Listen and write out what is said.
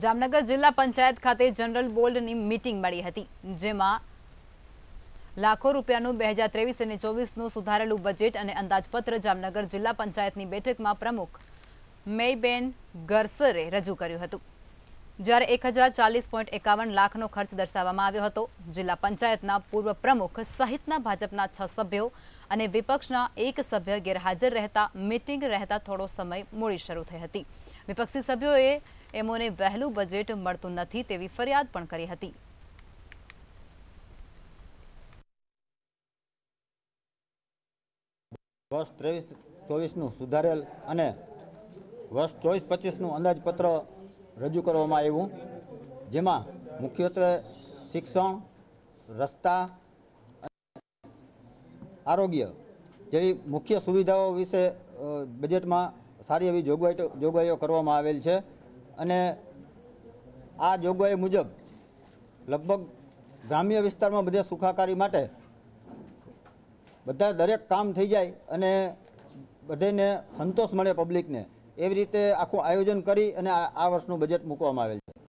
જામનગર જિલ્લા પંચાયત ખાતે જનરલ બોર્ડની મીટિંગ મળી હતી, જેમાં લાખો રૂપિયાનું 2023 અને 24નું સુધારેલું બજેટ અને અંદાજપત્ર જામનગર જિલ્લા પંચાયતની બેઠકમાં પ્રમુખ મેયબેન ગરસરે રજૂ કર્યું હતું, જ્યારે 1040.51 લાખનો ખર્ચ દર્શાવવામાં આવ્યો હતો। જિલ્લા પંચાયતના પૂર્વ પ્રમુખ સહિતના ભાજપના 6 સભ્યો અને વિપક્ષના 1 સભ્ય ગેરહાજર રહેતા મીટિંગ રહેતા થોડો સમય મોડી શરૂ થઈ હતી। વિપક્ષી સભ્યોએ એમોને વહેલું બજેટ મળતું નથી તેવી ફરિયાદ પણ કરી હતી। વર્ષ 23-24નું સુધારેલ અને વર્ષ 24-25નું અંદાજપત્ર રજૂ કરવામાં આવ્યું, જેમાં મુખ્યત્વે શિક્ષણ, રસ્તા, આરોગ્ય જેવી મુખ્ય સુવિધાઓ વિશે બજેટમાં સારી એવી જોગવાઈઓ કરવામાં આવેલ છે અને આ જોગવાઈ મુજબ લગભગ ગ્રામ્ય વિસ્તારમાં બધે સુખાકારી માટે બધા દરેક કામ થઈ જાય અને બધાને સંતોષ મળે પબ્લિકને, એવી રીતે આખું આયોજન કરી અને આ વર્ષનું બજેટ મૂકવામાં આવેલ છે।